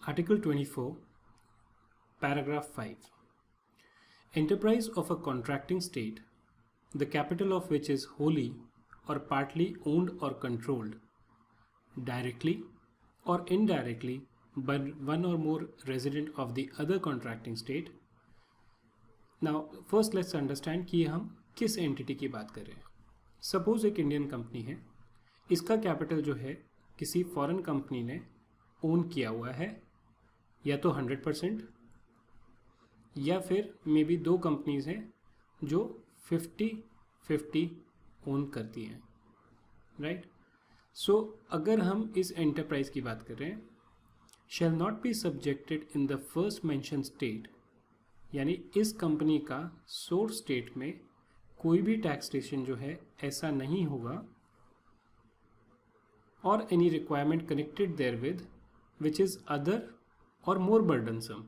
Article 24, Paragraph 5. Enterprise of a contracting state, the capital of which is wholly or partly owned or controlled, directly or indirectly by one or more resident of the other contracting state. Now, first let's understand कि हम किस entity की बात कर रहे हैं. Suppose एक Indian company है, इसका कैपिटल जो है किसी फॉरेन कंपनी ने ओन किया हुआ है, या तो 100% या फिर मे बी दो कंपनीज हैं जो 50-50 ओन करती हैं, राइट. सो अगर हम इस एंटरप्राइज की बात कर रहे हैं, shall not be subjected in the first mention state, यानी इस कंपनी का सोर्स स्टेट में कोई भी टैक्सेशन जो है ऐसा नहीं होगा, और any requirement connected there with which is other or more burdensome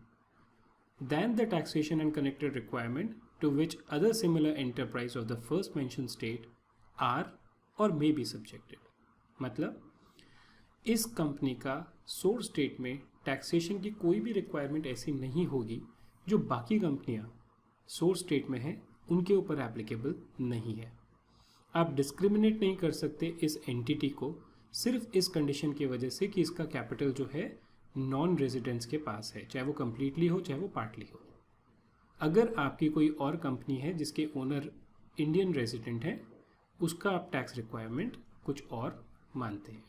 than the taxation and connected requirement to which other similar enterprise of the first mentioned state are or may be subjected. मतलब इस company का source state में taxation की कोई भी requirement ऐसी नहीं होगी जो बाकी कंपनियां सोर्स स्टेट में हैं उनके ऊपर एप्लीकेबल नहीं है. आप डिस्क्रिमिनेट नहीं कर सकते इस एंटिटी को सिर्फ इस कंडीशन की वजह से कि इसका कैपिटल जो है नॉन रेजिडेंट्स के पास है, चाहे वो कम्प्लीटली हो चाहे वो पार्टली हो. अगर आपकी कोई और कंपनी है जिसके ओनर इंडियन रेजिडेंट है, उसका आप टैक्स रिक्वायरमेंट कुछ और मानते हैं.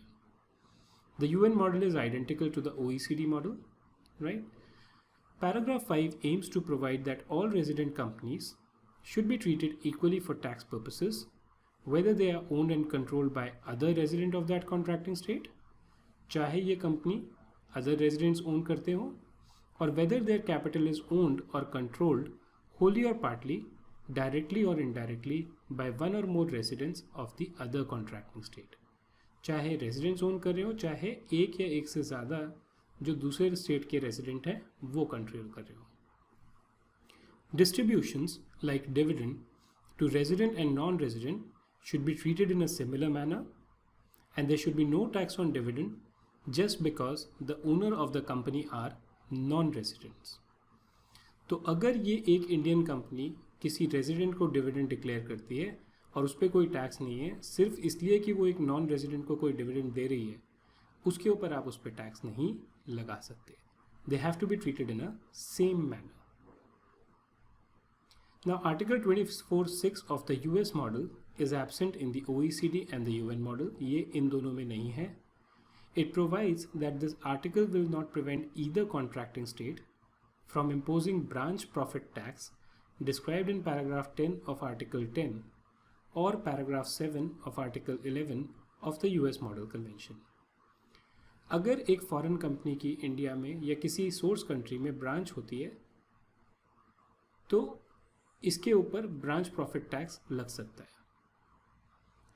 The UN model is identical to the OECD model, right. Paragraph 5 aims to provide that all resident companies should be treated equally for tax purposes, whether they are owned and controlled by other resident of that contracting state, चाहे ये company other residents own करते हो, और whether there capital is owned or controlled wholly or partly, directly or indirectly by one or more residents of the other contracting state. चाहे residents own कर रहे हो, चाहे एक या एक से ज़्यादा जो दूसरे स्टेट के रेजिडेंट हैं वो कंट्रोल कर रहे हो. Distributions like dividend to resident and non-resident should be treated in a similar manner, and there should be no tax on dividend just because the owner of the company are non-residents. तो अगर ये एक Indian company किसी resident को dividend declare करती है और उस पर कोई टैक्स नहीं है, सिर्फ इसलिए कि वो एक नॉन रेजिडेंट को कोई डिविडेंड दे रही है, उसके ऊपर आप उस पर टैक्स नहीं लगा सकते. They have to be treated in a same manner. Now, Article 24(6) of the US model is absent in the OECD and the UN model. ये इन दोनों में नहीं है. It provides that this article will not prevent either contracting state from imposing branch profit tax described in paragraph 10 of Article 10 or paragraph 7 of Article 11 of the US Model Convention. अगर एक foreign company की India में या किसी source country में branch होती है, तो इसके ऊपर ब्रांच प्रॉफिट टैक्स लग सकता है.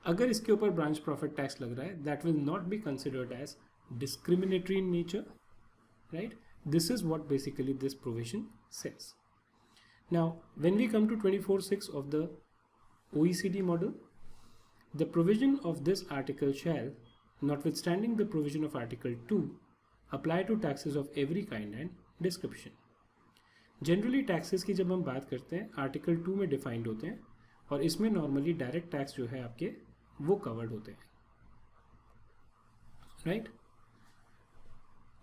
अगर इसके ऊपर ब्रांच प्रॉफिट टैक्स लग रहा है, that will not be considered as discriminatory in nature, right. This is what basically this provision says. Now when we come to 24(6) of the OECD model, the provision of this article shall, notwithstanding the provision of article 2, apply to taxes of every kind and description. Generally taxes की जब हम बात करते हैं article 2 में defined होते हैं, और इसमें नॉर्मली डायरेक्ट टैक्स जो है आपके वो कवर्ड होते हैं, राइट.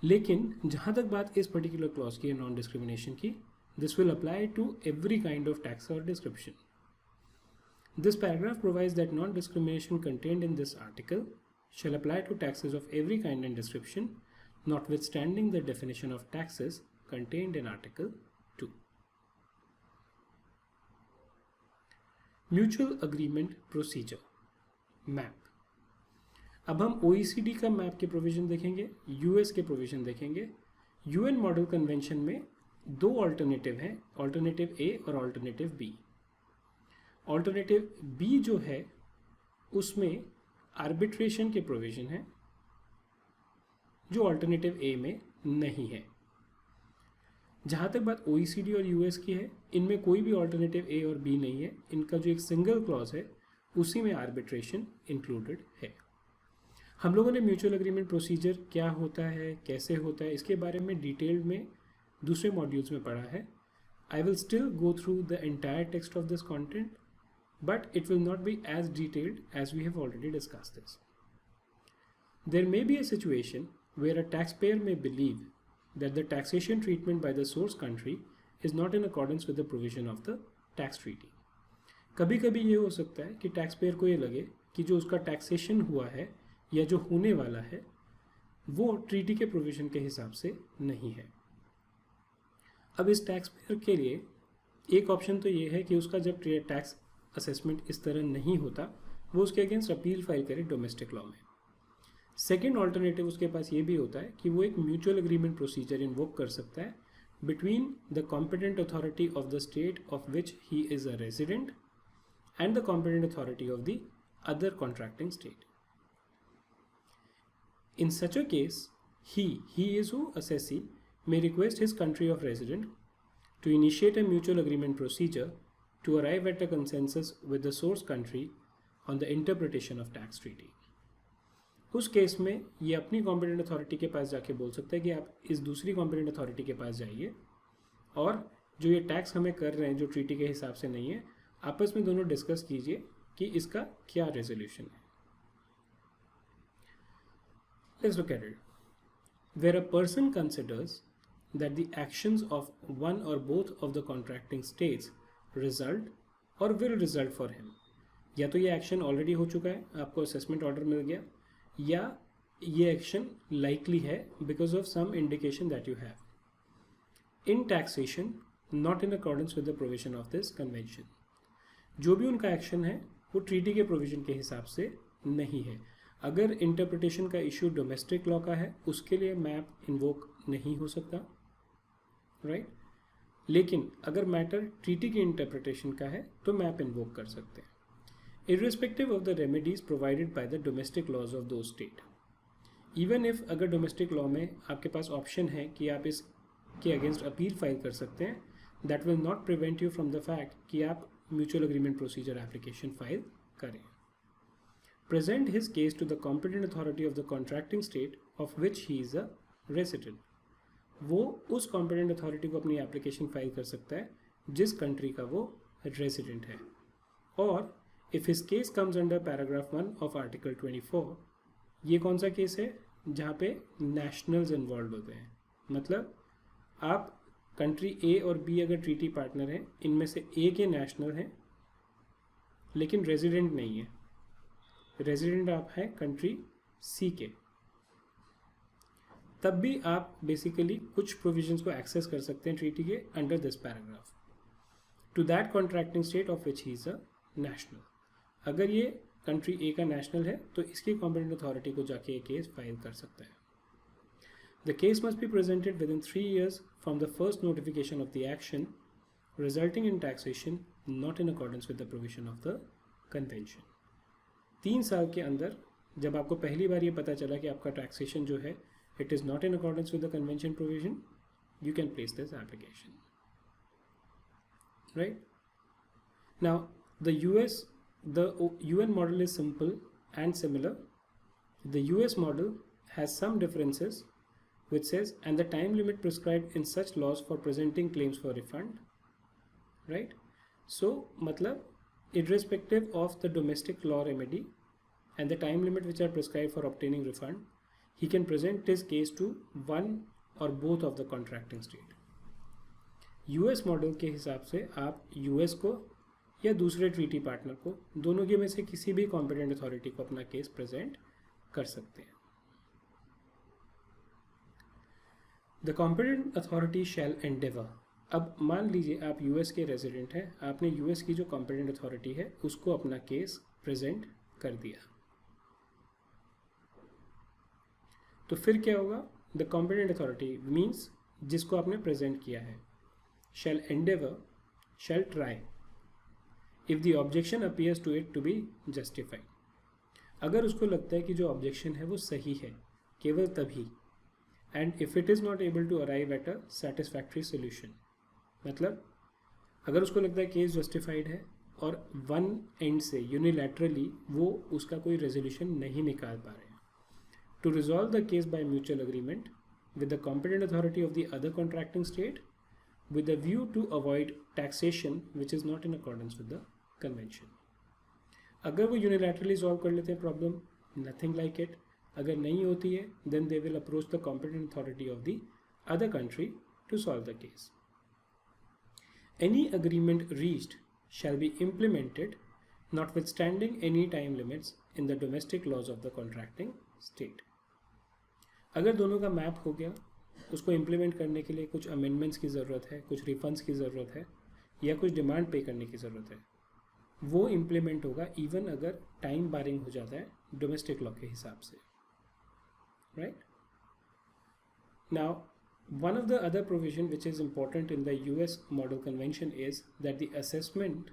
लेकिन जहाँ तक बात इस पर्टिकुलर क्लॉज की है नॉन डिस्क्रिमिनेशन की, this will apply to every kind of tax और description. This paragraph provides that non discrimination contained in this article shall apply to taxes of every kind and description, notwithstanding the definition of taxes contained in Article 2. Mutual agreement procedure map. अब हम OECD का map के provision देखेंगे, US के provision देखेंगे. UN model convention में दो alternative हैं, ऑल्टरनेटिव A और ऑल्टरनेटिव B. ऑल्टरनेटिव B जो है उसमें आर्बिट्रेशन के प्रोविजन है जो ऑल्टरनेटिव A में नहीं है. जहाँ तक बात OECD और US की है, इनमें कोई भी ऑल्टरनेटिव A और B नहीं है. इनका जो एक सिंगल क्लॉज है उसी में आर्बिट्रेशन इंक्लूडेड है. हम लोगों ने म्यूचुअल एग्रीमेंट प्रोसीजर क्या होता है, कैसे होता है, इसके बारे में डिटेल्ड में दूसरे मॉड्यूल्स में पढ़ा है. I will still go through the entire text of this content, but it will not be as detailed as we have already discussed this. There may be a situation where a taxpayer may believe that the taxation treatment by the source country is not in accordance with the provision of the tax treaty. कभी कभी ये हो सकता है कि taxpayer को ये लगे कि जो उसका टैक्सेशन हुआ है या जो होने वाला है वो ट्रीटी के प्रोविजन के हिसाब से नहीं है. अब इस टैक्सपेयर के लिए एक ऑप्शन तो ये है कि उसका जब टैक्स असेसमेंट इस तरह नहीं होता वो उसके अगेंस्ट अपील फाइल करे डोमेस्टिक लॉ में. सेकेंड ऑल्टरनेटिव उसके पास ये भी होता है कि वो एक म्यूचुअल एग्रीमेंट प्रोसीजर इन्वोक कर सकता है between the competent authority of the state of which he is a resident and the competent authority of the other contracting state. In such a case, he is who assessee may request his country of residence to initiate a mutual agreement procedure to arrive at a consensus with the source country on the interpretation of tax treaty. उस case में ये अपनी competent authority के पास जाके बोल सकता है कि आप इस दूसरी कॉम्पिटेंट अथॉरिटी के पास जाइए और जो ये टैक्स हमें कर रहे हैं जो ट्रीटी के हिसाब से नहीं है आपस में दोनों डिस्कस कीजिए कि इसका क्या रेजोल्यूशन है. Let's look at it. Where a person considers that the actions of one or both of the contracting states result or will result for him, या तो ये एक्शन ऑलरेडी हो चुका है, आपको असेसमेंट ऑर्डर मिल गया, या ये एक्शन लाइकली है because of some indication that you have in taxation not in accordance with the provision of this convention. जो भी उनका एक्शन है वो ट्रीटी के प्रोविजन के हिसाब से नहीं है. अगर इंटरप्रिटेशन का इशू डोमेस्टिक लॉ का है उसके लिए मैप इन्वोक नहीं हो सकता, राइट. लेकिन अगर मैटर ट्रीटी की इंटरप्रिटेशन का है तो मैप इन्वोक कर सकते हैं irrespective of the remedies provided by the domestic laws of those state. Even if अगर डोमेस्टिक लॉ में आपके पास ऑप्शन है कि आप इसके अगेंस्ट अपील फाइल कर सकते हैं, that will not prevent you from the fact कि आप mutual agreement procedure application file करें. Present his case to the competent authority of the contracting state of which he is a resident. वो उस competent authority को अपनी application file कर सकता है जिस कंट्री का वो रेजिडेंट है. और if his case comes under paragraph 1 of article 24, ये कौन सा केस है जहाँ पे नेशनल्स इन्वॉल्व होते हैं. मतलब आप कंट्री ए और बी अगर ट्रीटी पार्टनर हैं, इनमें से ए के नेशनल हैं लेकिन रेजिडेंट नहीं है, रेजिडेंट आप हैं कंट्री सी के, तब भी आप बेसिकली कुछ प्रोविजंस को एक्सेस कर सकते हैं ट्रीटी के under this paragraph to that contracting state of which he is a national. अगर ये कंट्री ए का नेशनल है तो इसकी कॉम्पिटेंट अथॉरिटी को जाके ये केस फाइल कर सकता है. The case must be presented with in 3 years from the first notification of the action resulting in taxation not in accordance with the provision of the convention. 3 साल के अंदर जब आपको पहली बार ये पता चला कि आपका टैक्सेशन जो है it is not in accordance with the convention provision, you can place this application, right. Now the UN model is simple and similar. The US model has some differences which says and the time limit prescribed in such laws for presenting claims for refund, right. So matlab irrespective of the domestic law remedy and the time limit which are prescribed for obtaining refund, he can present his case to one or both of the contracting state. US model के हिसाब से आप US को या दूसरे treaty partner को, दोनों के में से किसी भी कॉम्पिटेंट अथॉरिटी को अपना केस प्रेजेंट कर सकते हैं. The competent authority shell Endeavour. अब मान लीजिए आप यूएस के रेजिडेंट हैं, आपने यूएस की जो कॉम्पिटेंट अथॉरिटी है उसको अपना केस प्रेजेंट कर दिया, तो फिर क्या होगा. द कॉम्पिटेंट अथॉरिटी मीन्स जिसको आपने प्रेजेंट किया है, shall endeavour, shall try if the objection appears to it to be justified. अगर उसको लगता है कि जो ऑब्जेक्शन है वो सही है, केवल तभी, and if it is not able to arrive at a satisfactory solution. मतलब अगर उसको लगता है केस जस्टिफाइड है और वन एंड से यूनिलैटरली वो उसका कोई रेजोल्यूशन नहीं निकाल पा रहे हैं, to resolve the case by mutual agreement with the competent authority of the other contracting state with a view to avoid taxation which is not in accordance with the convention. अगर वो unilaterally solve कर लेते हैं problem, nothing like it. अगर नहीं होती है, then they will approach the competent authority of the other country to solve the case. Any agreement reached shall be implemented notwithstanding any time limits in the domestic laws of the contracting state. अगर दोनों का map हो गया, उसको implement करने के लिए कुछ अमेंडमेंट्स की ज़रूरत है, कुछ रिफंड्स की ज़रूरत है या कुछ डिमांड पे करने की ज़रूरत है, वो इम्प्लीमेंट होगा इवन अगर टाइम बारिंग हो जाता है डोमेस्टिक लॉ के हिसाब से, right? Now one of the other provision which is important in the US Model Convention is that the assessment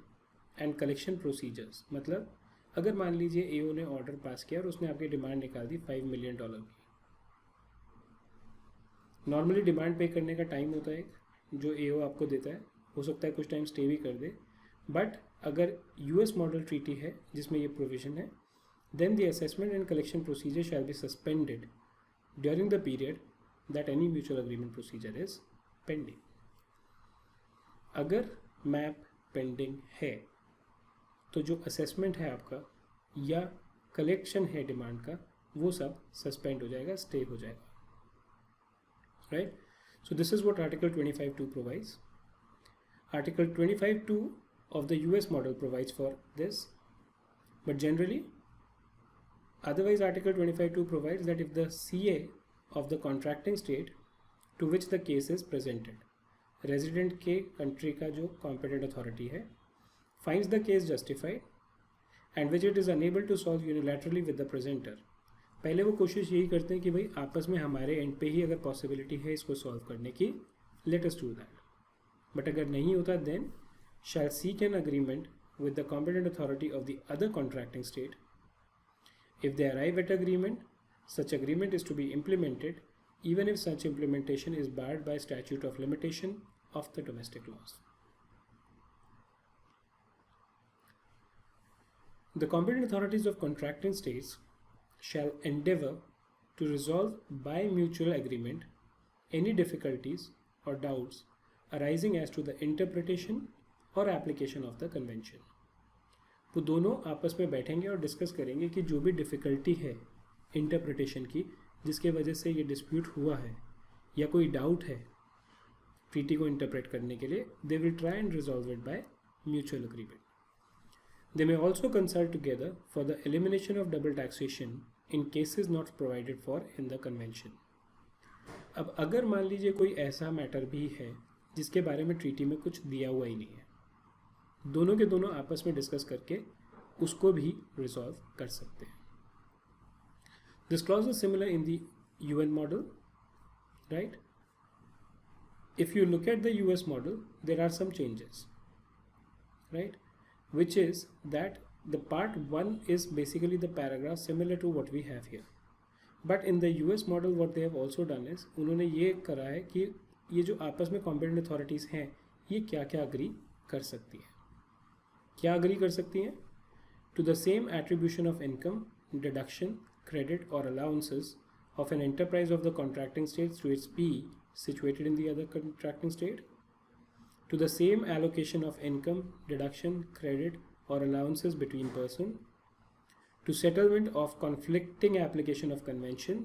and collection procedures, मतलब अगर मान लीजिए AO ने ऑर्डर पास किया और उसने आपकी डिमांड निकाल दी $5 मिलियन की, नॉर्मली डिमांड पे करने का टाइम होता है जो AO आपको देता है, हो सकता है कुछ टाइम स्टे भी कर दे, बट अगर US मॉडल ट्रीटी है जिसमें ये प्रोविजन है, then the assessment and collection procedure shall be suspended during the period that any mutual agreement procedure is pending. अगर मैप पेंडिंग है तो जो असेसमेंट है आपका या कलेक्शन है डिमांड का, वो सब सस्पेंड हो जाएगा, स्टे हो जाएगा, right? So this is what article 25(2) provides. Article 25(2) of the US model provides for this, but generally otherwise Article 25(2) provides that if the CA of the contracting state to which the case is presented, resident के country का जो competent authority है, finds the case justified and which it is unable to solve unilaterally with the presenter, पहले वो कोशिश यही करते हैं कि भाई आपस में हमारे एंड पे ही अगर पॉसिबिलिटी है इसको सॉल्व करने की, let us do that. But अगर नहीं होता then shall seek an agreement with the competent authority of the other contracting state. If they arrive at agreement, such agreement is to be implemented even if such implementation is barred by statute of limitation of the domestic laws. The competent authorities of contracting states shall endeavor to resolve by mutual agreement any difficulties or doubts arising as to the interpretation or application of the convention. वो दोनों आपस में बैठेंगे और discuss करेंगे कि जो भी डिफ़िकल्टी है इंटरप्रिटेशन की, जिसके वजह से ये डिस्प्यूट हुआ है या कोई डाउट है ट्रीटी को इंटरप्रेट करने के लिए, they will try and resolve it by mutual agreement. They may also consult together for the elimination of double taxation in cases not provided for in the convention. अब अगर मान लीजिए कोई ऐसा मैटर भी है जिसके बारे में ट्रीटी में कुछ दिया हुआ ही नहीं है, दोनों के दोनों आपस में डिस्कस करके उसको भी रिजॉल्व कर सकते हैं. This clause is similar in the UN model, right? If you look at the US model, there are some changes, right? Which is that the part 1 is basically the paragraph similar to what we have here. But in the US model, what they have also done is, उन्होंने ये करा है कि ये जो आपस में competent authorities हैं, ये क्या क्या agree कर सकती हैं. क्या agree कर सकती हैं? To the same attribution of income, deduction, credit or allowances of an enterprise of the contracting state to its PE situated in the other contracting state, to the same allocation of income, deduction, credit or allowances between person, to settlement of conflicting application of convention,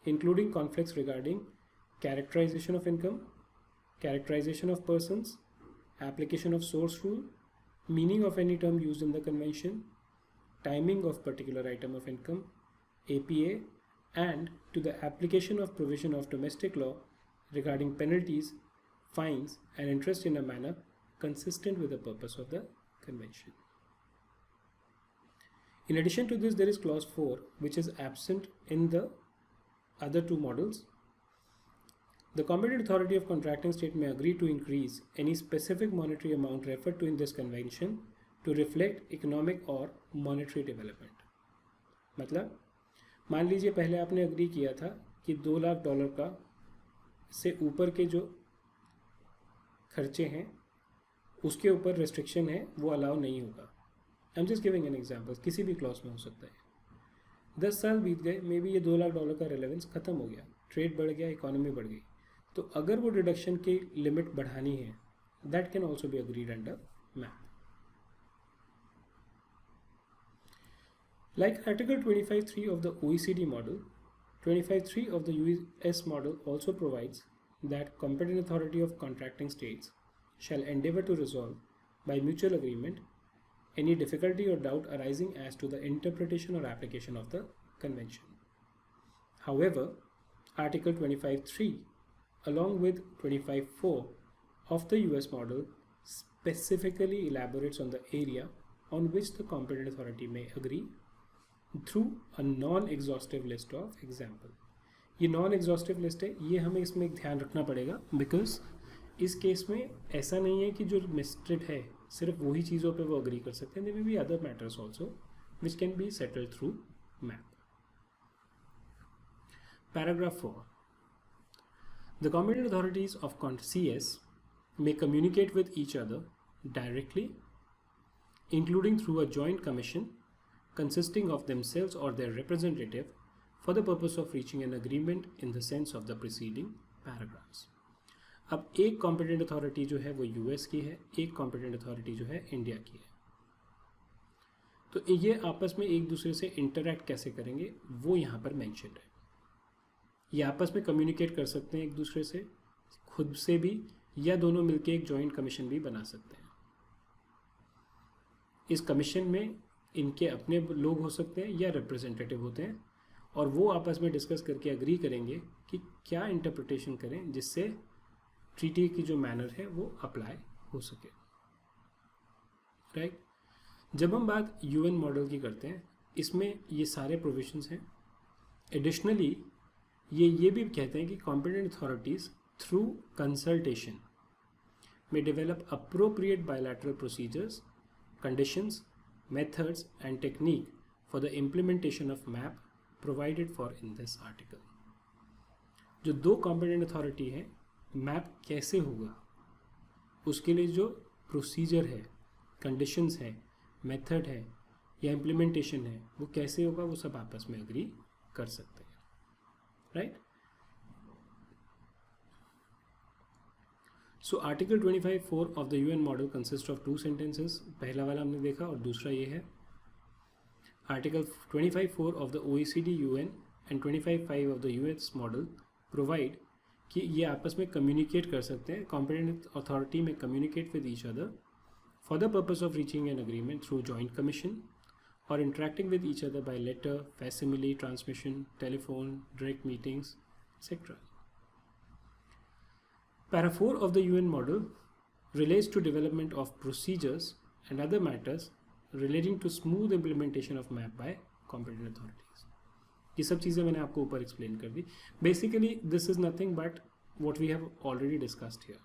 including conflicts regarding characterization of income, characterization of persons, application of source rule, meaning of any term used in the convention, timing of particular item of income, APA, and to the application of provision of domestic law regarding penalties, fines, and interest in a manner consistent with the purpose of the convention. In addition to this, there is clause 4, which is absent in the other two models. The competent authority of contracting state may agree to increase any specific monetary amount referred to in this convention to reflect economic or monetary development. मतलब मान लीजिए पहले आपने agree किया था कि $2 लाख का से ऊपर के जो खर्चे हैं उसके ऊपर रिस्ट्रिक्शन है, वो अलाउ नहीं होगा. I am just giving an example, किसी भी क्लॉज में हो सकता है. 10 साल बीत गए, मे बी ये $2 लाख का रेलेवेंस ख़त्म हो गया, ट्रेड बढ़ गया, इकोनॉमी बढ़ गई, तो अगर वो डिडक्शन की लिमिट बढ़ानी है, that can also be agreed under map. Like Article 25.3 of the OECD model, 25.3 of the US model also provides that competent authority of contracting states shall endeavor to resolve by mutual agreement any difficulty or doubt arising as to the interpretation or application of the convention. However, Article 25.3 along with 25.4 of the US model specifically elaborates on the area on which the competent authority may agree through a non-exhaustive list of example. ये non exhaustive list है, ये हमें इसमें एक ध्यान रखना पड़ेगा, because इस केस में ऐसा नहीं है कि जो मिस्ट्रेट है सिर्फ वही चीज़ों पे वो अग्री कर सकते हैं. There may be other matters also which can be settled through MAP. Paragraph 4. The competent authorities of CS may communicate with each other directly, including through a joint commission consisting of themselves or their representative for the purpose of reaching an agreement in the sense of the preceding paragraphs. अब एक competent authority जो है वो US की है, एक competent authority जो है इंडिया की है. तो ये आपस में एक दूसरे से इंटरैक्ट कैसे करेंगे वो यहाँ पर मेंशन है. ये आपस में कम्युनिकेट कर सकते हैं एक दूसरे से, खुद से भी, या दोनों मिलकर एक जॉइंट कमीशन भी बना सकते हैं. इस कमीशन में इनके अपने लोग हो सकते हैं या रिप्रेजेंटेटिव होते हैं, और वो आपस में डिस्कस करके अग्री करेंगे कि क्या इंटरप्रिटेशन करें जिससे ट्रीटी की जो मैनर है वो अप्लाई हो सके. राइट. जब हम बात यूएन मॉडल की करते हैं, इसमें ये सारे प्रोविजंस हैं. एडिशनली ये भी कहते हैं कि कॉम्पिटेंट अथॉरिटीज़ थ्रू कंसल्टेशन में develop appropriate bilateral procedures, conditions, methods and technique for the implementation of map provided for in this article. जो दो competent authority है, मैप कैसे होगा उसके लिए जो प्रोसीजर है, कंडीशंस है, मेथड है या इम्प्लीमेंटेशन है, वो कैसे होगा वो सब आपस में अग्री कर सकते हैं. Right. So article 25.4 of the UN model consist of 2 sentences. पहला वाला हमने देखा और दूसरा ये है. Article 25.4 of the OECD UN and 25.5 of the US model provide कि ये आपस में कम्युनिकेट कर सकते हैं, कॉम्पिटेंट अथॉरिटी में communicate with each other for the purpose of reaching an agreement through joint commission और interacting with each other by letter, फैसिमिली, transmission, telephone, direct meetings, etcetera. Para 4 of the UN model relates to development of procedures and other matters relating to smooth implementation of MAP by competent authorities. ये सब चीज़ें मैंने आपको ऊपर explain कर दी. Basically this is nothing but what we have already discussed here.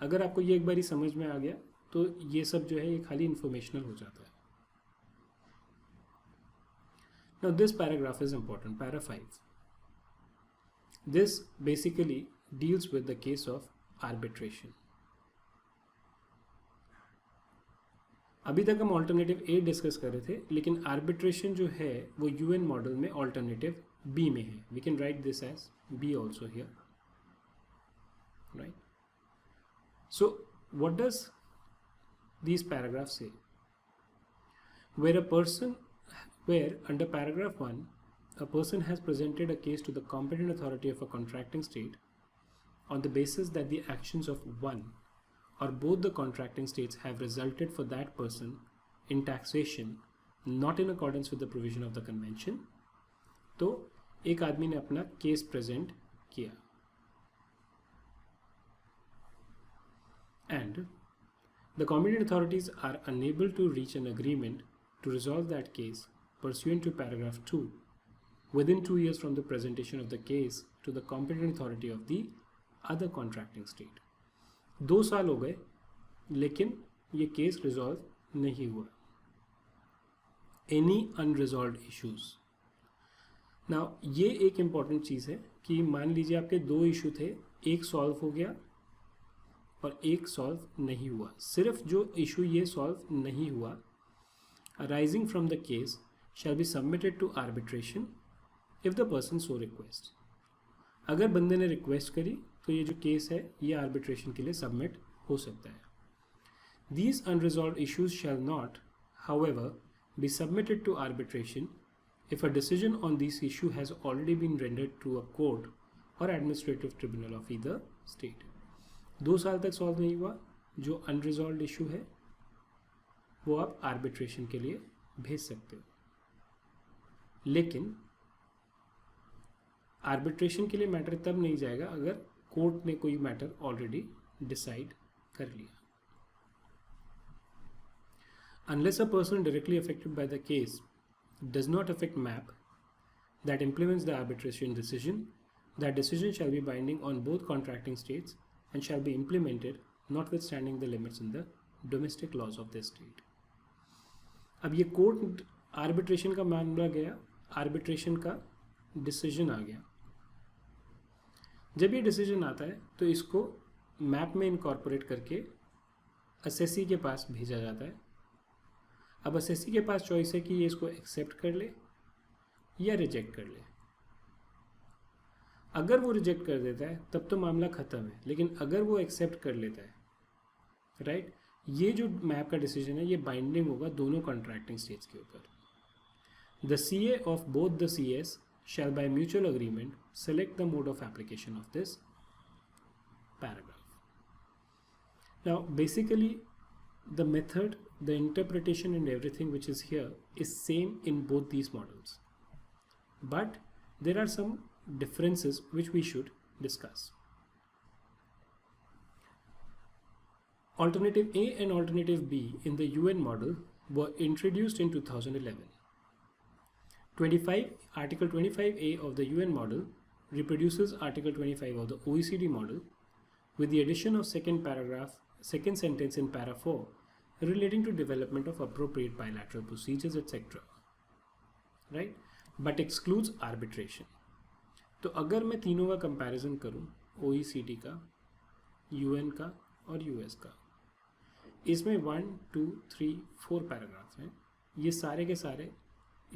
अगर आपको ये एक बारी समझ में आ गया तो ये सब जो है ये खाली इंफॉर्मेशनल हो जाता है. Now this paragraph is important, para 5. This basically deals with the case of arbitration. अभी तक हम ऑल्टरनेटिव ए डिस्कस कर रहे थे, लेकिन आर्बिट्रेशन जो है वो यूएन मॉडल में ऑल्टरनेटिव बी में है. We can write this as B also here. Right. So what does these paragraphs say? Where under paragraph 1 a person has presented a case to the competent authority of a contracting state on the basis that the actions of one or both the contracting states have resulted for that person in taxation not in accordance with the provision of the convention, तो एक आदमी ने अपना case present किया and the competent authorities are unable to reach an agreement to resolve that case pursuant to paragraph 2 within 2 years from the presentation of the case to the competent authority of the other contracting state. 2 साल हो गए लेकिन ये case resolve नहीं हुआ. Any unresolved issues. Now ये एक important चीज़ है कि मान लीजिए आपके 2 इशू थे, एक सॉल्व हो गया और एक सॉल्व नहीं हुआ. सिर्फ जो इशू ये सॉल्व नहीं हुआ arising from the case shall be submitted to arbitration if the person so requests. अगर बंदे ने रिक्वेस्ट करी तो ये जो केस है ये आर्बिट्रेशन के लिए सबमिट हो सकता है. These unresolved issues shall not, however, be submitted to arbitration if a decision on this issue has already been rendered through a court or administrative tribunal of either state. 2 साल तक solve नहीं हुआ, जो unresolved issue है वो आप arbitration के लिए भेज सकते हो. लेकिन आर्बिट्रेशन के लिए मैटर तब नहीं जाएगा अगर कोर्ट ने कोई मैटर ऑलरेडी डिसाइड कर लिया. Unless a person directly affected by the case does not affect MAP that implements the arbitration decision, that decision shall be binding on both contracting states and shall be implemented notwithstanding the limits in the domestic laws of the state. अब ये court arbitration का मामला गया, arbitration का decision आ गया. जब ये decision आता है तो इसको मैप में इनकॉर्पोरेट करके असेसी के पास भेजा जाता है. अब असेसी के पास चॉइस है कि ये इसको एक्सेप्ट कर ले या रिजेक्ट कर ले. अगर वो रिजेक्ट कर देता है तब तो मामला ख़त्म है, लेकिन अगर वो एक्सेप्ट कर लेता है, राइट, ये जो मैप का डिसीजन है ये बाइंडिंग होगा दोनों कॉन्ट्रैक्टिंग स्टेट्स के ऊपर. The CA of both the CS shall by mutual agreement select the mode of application of this paragraph. Now basically the method, the interpretation and everything which is here is same in both these models, but there are some differences which we should discuss. Alternative A and Alternative B in the UN model were introduced in 2011. Article 25A of the UN model reproduces Article 25 of the OECD model with the addition of second sentence in para 4 relating to development of appropriate bilateral procedures, etc. Right? But excludes arbitration. तो अगर मैं तीनों का comparison करूं, OECD का, UN का और US का, इसमें 1, 2, 3, 4 पैराग्राफ हैं. ये सारे के सारे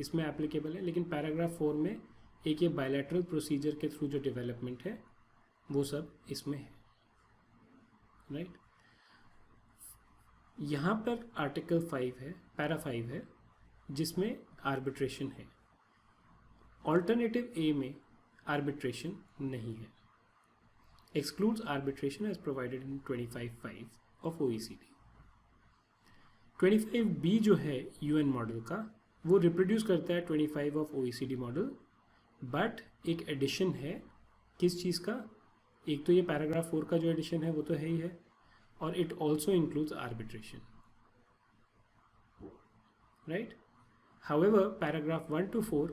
इसमें एप्लीकेबल है, लेकिन पैराग्राफ 4 में एक ये बायलैटरल प्रोसीजर के थ्रू जो डेवलपमेंट है वो सब इसमें है. राइट, यहाँ पर आर्टिकल 5 है, पैरा 5 है, जिसमें आर्बिट्रेशन है. ऑल्टरनेटिव ए में आर्बिट्रेशन नहीं है. Excludes arbitration as provided in 25(5) of OECD. 25B जो है UN मॉडल का वो रिप्रोड्यूस करता है 25 ऑफ OECD मॉडल, बट एक एडिशन है. किस चीज़ का? एक तो ये पैराग्राफ 4 का जो एडिशन है वो तो है ही है, और it also includes arbitration. Right, however paragraph 1 to 4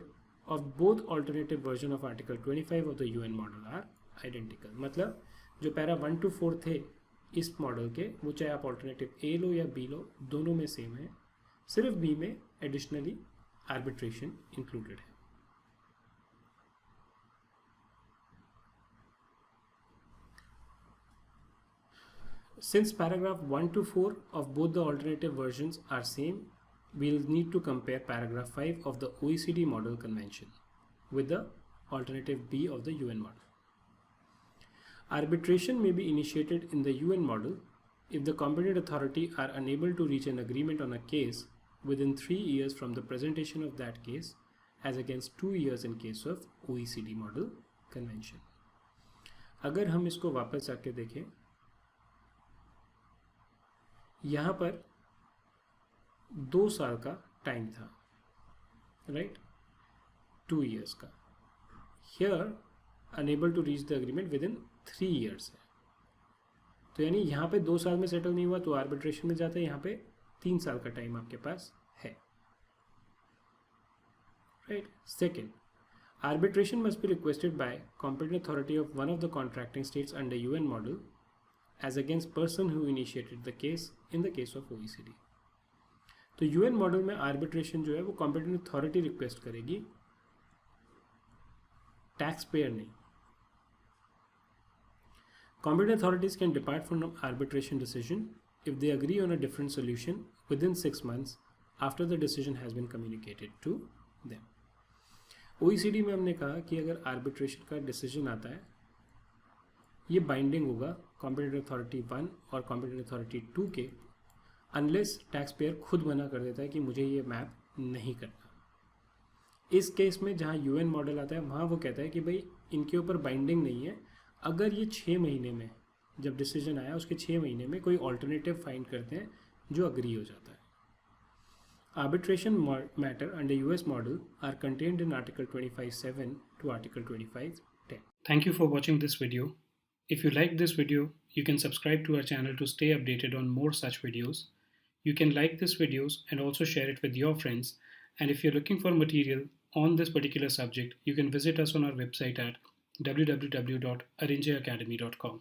of both alternative version of Article 25 of the UN model are identical. मतलब जो पैरा 1 to 4 थे इस मॉडल के, वो चाहे आप ऑल्टरनेटिव ए लो या बी लो, दोनों में सेम है. सिर्फ बी में एडिशनली आर्बिट्रेशन इंक्लूडेड है. Since paragraph 1 to 4 of both the alternative versions are same, we'll need to compare paragraph 5 of the OECD model convention with the alternative B of the UN model. Arbitration may be initiated in the UN model if the competent authority are unable to reach an agreement on a case within 3 years from the presentation of that case, as against 2 years in case of OECD model convention. अगर हम इसको वापस जाके देखें, यहाँ पर 2 साल का टाइम था, राइट, 2 years का. Here unable to reach the agreement within 3 years है. तो यानी यहाँ पे 2 साल में सेटल नहीं हुआ तो आर्बिट्रेशन में जाता है. यहाँ पे 3 साल का टाइम आपके पास है. Right. Second, arbitration must be requested by competent authority of one of the contracting states under UN model as against person who initiated the case in the case of OECD. तो UN model में arbitration जो है वो competent authority request करेगी, tax payer नहीं. Competent authorities can depart from arbitration decision if they agree on a different solution within 6 months after the decision has been communicated to them. OECD में हमने कहा कि अगर आर्बिट्रेशन का decision आता है ये बाइंडिंग होगा कॉम्पिटेंट अथॉरिटी 1 और कॉम्पिटेंट अथॉरिटी 2 के, अनलेस टैक्स पेयर खुद मना कर देता है कि मुझे ये मैप नहीं करना। इस केस में जहाँ UN मॉडल आता है वहाँ वो कहता है कि भाई इनके ऊपर बाइंडिंग नहीं है, अगर ये 6 महीने में जब डिसीजन आया उसके 6 महीने में कोई ऑल्टरनेटिव फाइंड करते हैं जो अग्री हो जाता है। Arbitration matter under US model are contained in Article 25(7) to Article 25(10). Thank you for watching this video. If you liked this video, you can subscribe to our channel to stay updated on more such videos. You can like these videos and also share it with your friends. And if you're looking for material on this particular subject, you can visit us on our website at www.arrangeacademy.com.